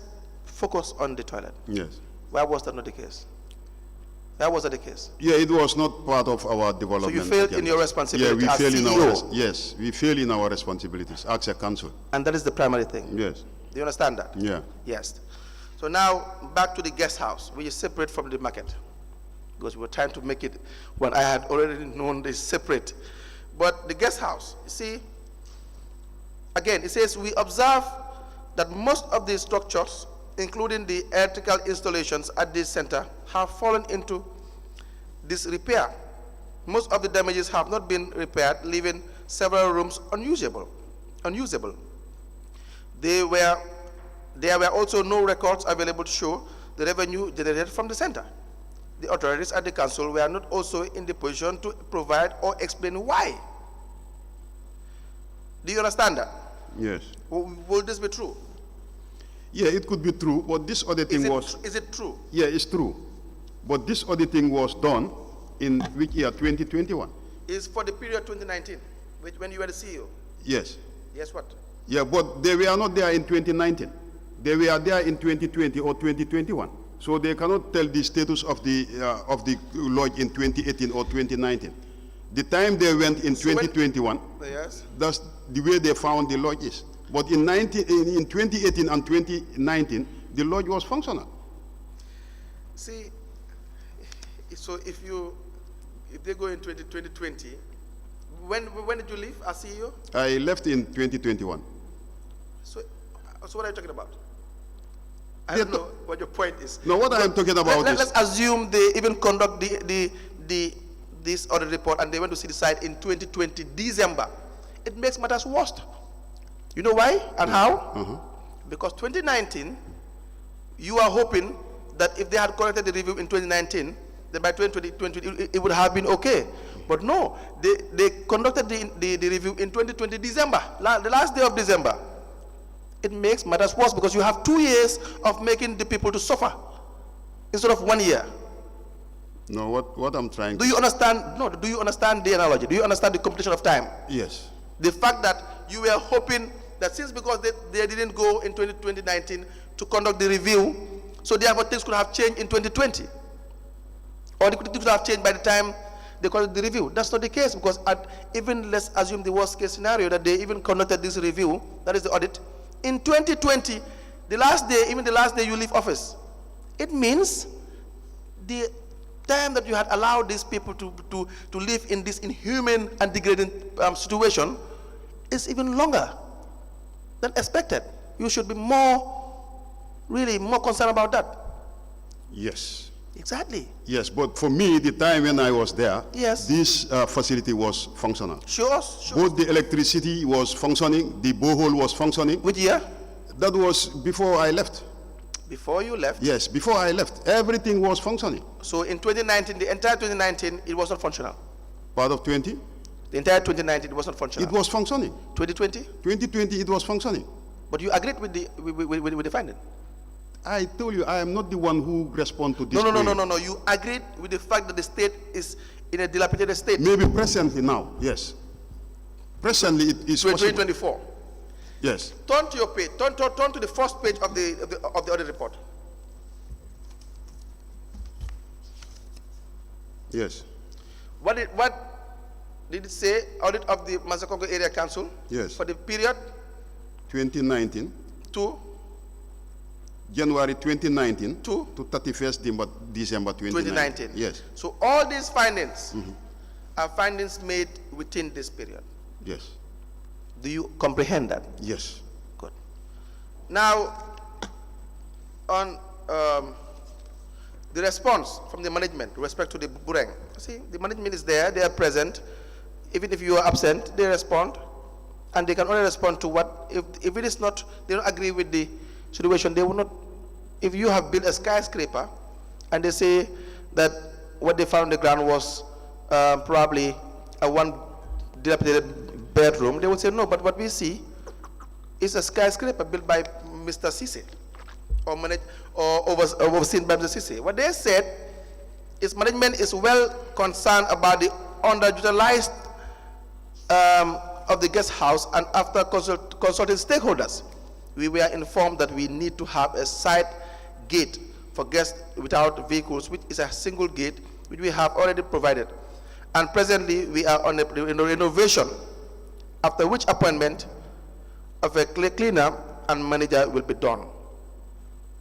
focus on the toilet. Yes. Why was that not the case? Why was that the case? Yeah, it was not part of our development. So you failed in your responsibility yeah, we as failed CEO. Yes, we fail in our responsibilities as a council. And that is the primary thing. Yes. Do you understand that? Yeah. Yes. So now back to the guest house, which is separate from the market, because we were trying to make it when I had already known this separate. But the guest house, you see, again, it says we observe that most of the structures including the electrical installations at this center, have fallen into disrepair. Most of the damages have not been repaired, leaving several rooms unusable. There were also no records available to show the revenue generated from the center. The authorities at the council were not also in the position to provide or explain why. Do you understand that? Yes. Will this be true? Yeah, it could be true, but this auditing Is it true? Yeah, it's true. But this auditing was done in which year? 2021? It's for the period 2019, when you were the CEO. Yes. Yes, what? Yeah, but they were not there in 2019. They were there in 2020 or 2021. So they cannot tell the status of the lodge in 2018 or 2019. The time they went in 2021, Yes. that's the way they found the lodge is. But in 2018 and 2019, the lodge was functional. See, so if they go in 2020, when did you leave as CEO? I left in 2021. So what are you talking about? I don't know what your point is. No, what I'm talking about is... Let's assume they even conduct this audit report and they went to see the site in 2020, December. It makes matters worse. You know why and how? Because 2019, you are hoping that if they had conducted the review in 2019, then by 2020, it would have been okay. But no, they conducted the review in 2020, December, the last day of December. It makes matters worse because you have 2 years of making the people to suffer instead of 1 year. No, what I'm trying do you understand? No, do you understand the analogy? Do you understand the completion of time? Yes. The fact that you were hoping that because they didn't go in 2019 to conduct the review, so therefore things could have changed in 2020. Or things could have changed by the time they conducted the review. That's not the case because even let's assume the worst case scenario that they even conducted this review, that is the audit, in 2020, the last day you leave office. It means the time that you had allowed these people to live in this inhuman and degrading situation is even longer than expected. You should be really more concerned about that. Yes. Exactly. Yes, but for me, the time when I was there, yes, this facility was functional. Sure. Both the electricity was functioning, the borehole was functioning. Which year? That was before I left. Before you left? Yes, before I left, everything was functioning. So in 2019, the entire 2019, it was not functional? Part of 20? The entire 2019, it was not functional? It was functioning. 2020? 2020, it was functioning. But you agreed with the finding? I told you, I am not the one who respond to this. No. You agreed with the fact that the state is in a dilapidated state. Maybe presently now, yes. Presently, it is 2024. Yes. Turn to your page. Turn to the first page of the audit report. Yes. What did it say? Audit of the Mansakonko Area Council. Yes. For the period 2019 to January 2019 to 31st December 2019. Yes. So all these findings are findings made within this period. Yes. Do you comprehend that? Yes. Good. Now, on the response from the management with respect to the Bureng. See, the management is there, they are present. Even if you are absent, they respond. And they can only respond to what, if it is not, they don't agree with the situation, they will not. If you have built a skyscraper and they say that what they found on the ground was probably a one dilapidated bedroom, they would say no, but what we see is a skyscraper built by Mr. Ceesay or overseen by Mr. Ceesay. What they said is management is well concerned about the underutilized of the guest house, and after consulting stakeholders, we were informed that we need to have a side gate for guests without vehicles, which is a single gate, which we have already provided. And presently, we are on a renovation, after which appointment of a cleaner and manager will be done.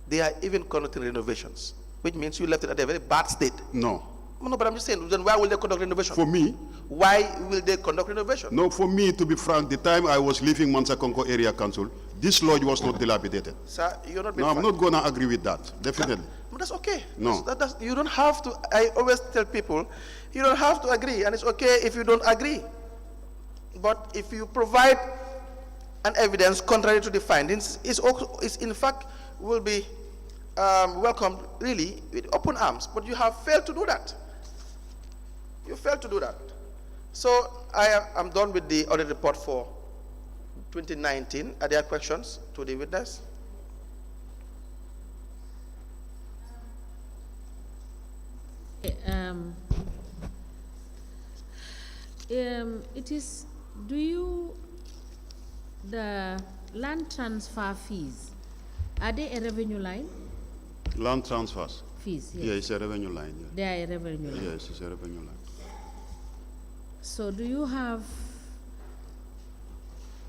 They are even conducting renovations, which means you left it at a very bad state. No. No, but I'm just saying, then why will they conduct renovation? For me, Why will they conduct renovation? no, for me, to be frank, the time I was leaving Mansakonko Area Council, this lodge was not dilapidated. Sir, you're not being No, I'm frank. not going to agree with that, definitely. But that's okay. No. You don't have to. I always tell people, you don't have to agree, and it's okay if you don't agree. But if you provide an evidence contrary to the findings, it's in fact will be welcomed really with open arms. But you have failed to do that. You failed to do that. So I'm done with the audit report for 2019. Are there questions to the witness? It is, the land transfer fees, are they a revenue line? Land transfers. Fees, yes. Yeah, it's a revenue line. Yeah. They are a revenue line. Yes, it's a revenue line. So do you have,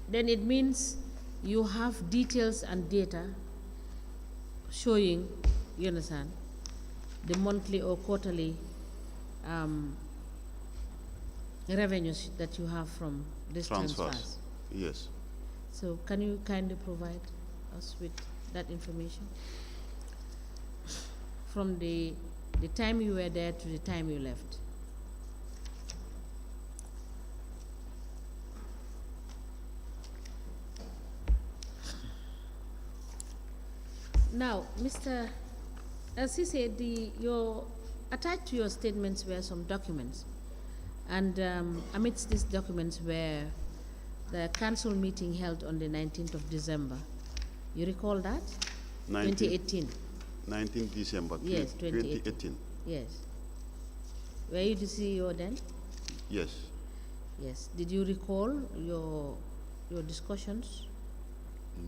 then it means you have details and data showing, you understand, the monthly or quarterly revenues that you have from these transfers. Yes. So can you kindly provide us with that information? From the time you were there to the time you left. Now, Mr. Ceesay, attached to your statements were some documents, and amidst these documents were the council meeting held on the 19th of December. You recall that? 2018. 19th December, Yes, 2018. Yes. Were you the CEO then? Yes. Yes. Did you recall your discussions?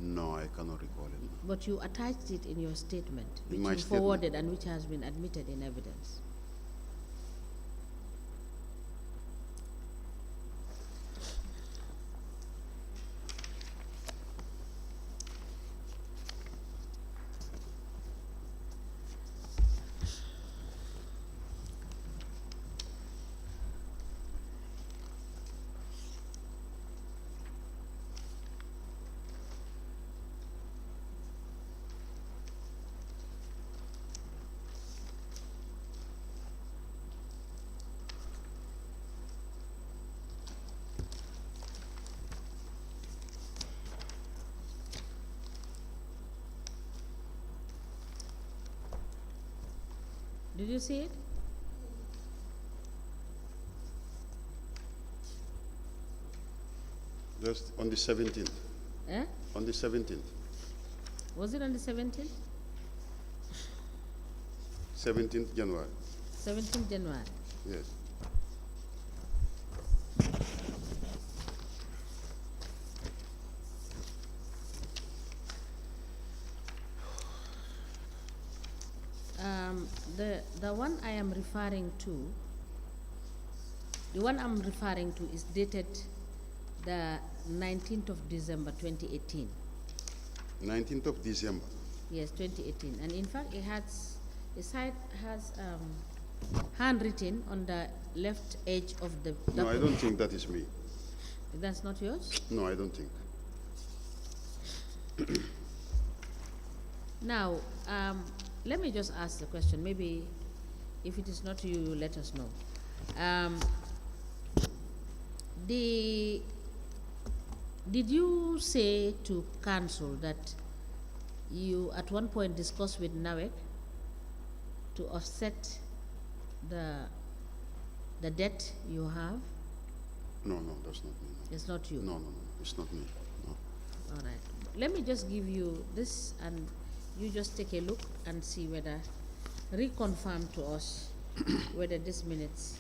No, I cannot recall it. But you attached it in your statement, which In my you statement. forwarded and which has been admitted in evidence. Did you see it? Just on the 17th. Eh? On the 17th. Was it on the 17th? 17th January. 17th January. Yes. The one I am referring to, the one I'm referring to is dated the 19th of December 2018. 19th of December. Yes, 2018. And in fact, the site has handwritten on the left edge of the document. No, I don't think that is me. That's not yours? No, I don't think. Now, let me just ask the question. Maybe if it is not you, let us know. Did you say to council that you at one point discussed with NAWEC to offset the debt you have? No, that's not me. No. It's not you? No, it's not me. No. All right. Let me just give you this, and you just take a look and see whether, reconfirm to us whether these minutes,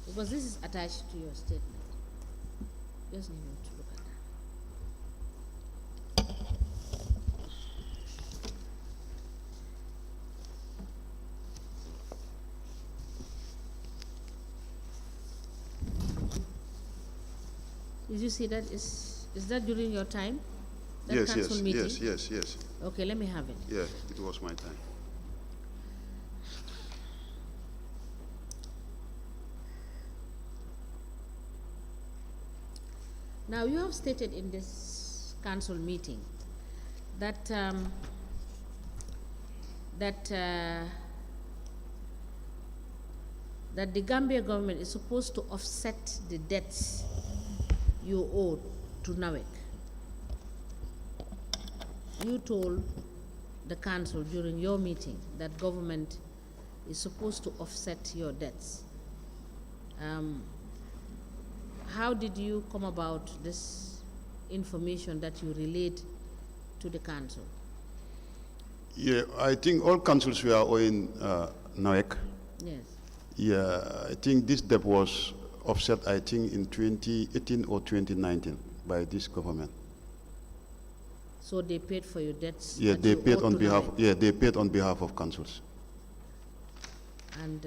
because this is attached to your statement. Just need you to look at that. Did you see that? Is that during your time? That Yes, council meeting? yes. Okay, let me have it. Yeah, it was my time. Now, you have stated in this council meeting that that the Gambia government is supposed to offset the debts you owe to NAWEC. You told the council during your meeting that government is supposed to offset your debts. How did you come about this information that you relayed to the council? Yeah, I think all councils were owing NAWEC. Yes. Yeah, I think this debt was offset, I think, in 2018 or 2019 by this government. So they paid for your debts? Yeah, that they you paid owed on to behalf. NAWEC? Yeah, they paid on behalf of councils. And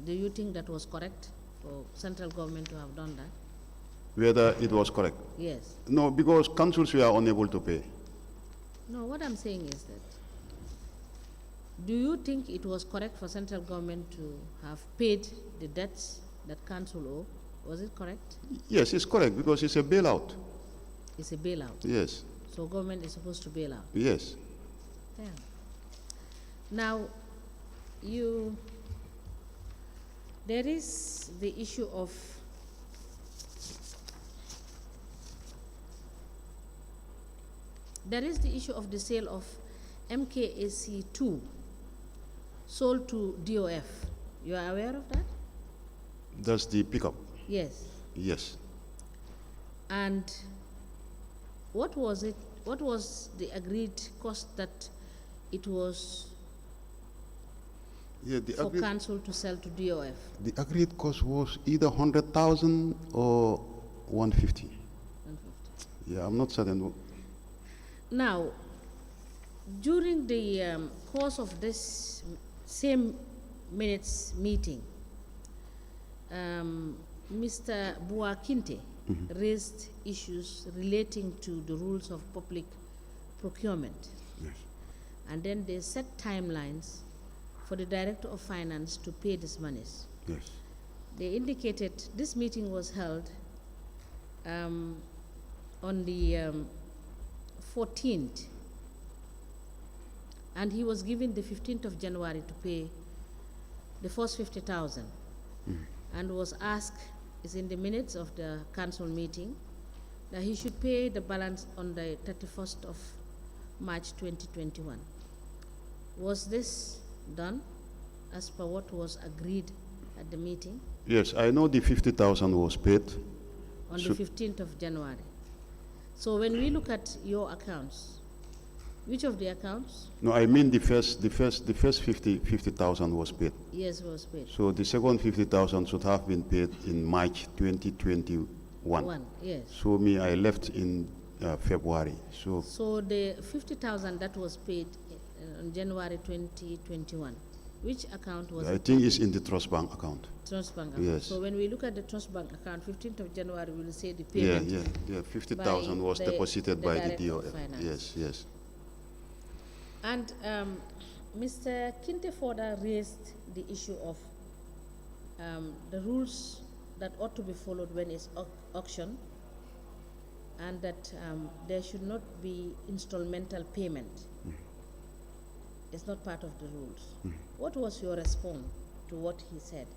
do you think that was correct for central government to have done that? Whether it was correct? Yes. No, because councils were unable to pay. No, what I'm saying is that, do you think it was correct for central government to have paid the debts that council owe? Was it correct? Yes, it's correct because it's a bailout. It's a bailout. Yes. So government is supposed to bail out. Yes. Yeah. Now, there is the issue of the sale of MKAC2 sold to DOF. You are aware of that? That's the pickup. Yes. Yes. And what was it? What was the agreed cost that it was Yeah, the for agreed, council to sell to DOF? the agreed cost was either 100,000 or 150. 150. Yeah, I'm not certain. Now, during the course of this same minutes meeting, Mr. Buakinte raised issues relating to the rules of public procurement. Yes. And then they set timelines for the Director of Finance to pay these monies. Yes. They indicated this meeting was held on the 14th, and he was given the 15th of January to pay the first 50,000, and was asked, is in the minutes of the council meeting, that he should pay the balance on the 31st of March 2021. Was this done as per what was agreed at the meeting Yes, I know the 50,000 was paid. on So- the 15th of January? So when we look at your accounts, which of the accounts? No, I mean the first 50,000 was paid. Yes, was paid. So the second 50,000 should have been paid in March 2021. One, yes. So me, I left in February. So So the 50,000 that was paid on January 2021, which account was I it? think it's in the Trust Bank account. Trust Bank account. Yes. So when we look at the Trust Bank account, 15th of January, we will say the Yeah, payment. yeah. 50,000 was the- deposited the by the Director of DOF. Finance. Yes, yes. And Mr. Kintefoda raised the issue of the rules that ought to be followed when it's auction, and that there should not be instrumental payment. It's not part of the rules. What was your response to what he said?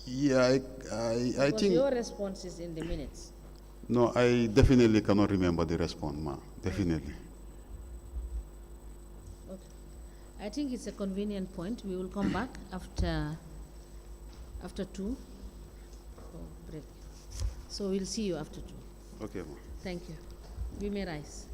Yeah, I Because think, your response is in the minutes. no, I definitely cannot remember the response, ma. Definitely. Okay. I think it's a convenient point. We will come back after 2 for break. So we'll see you after 2. Okay, ma. Thank you. We may rise.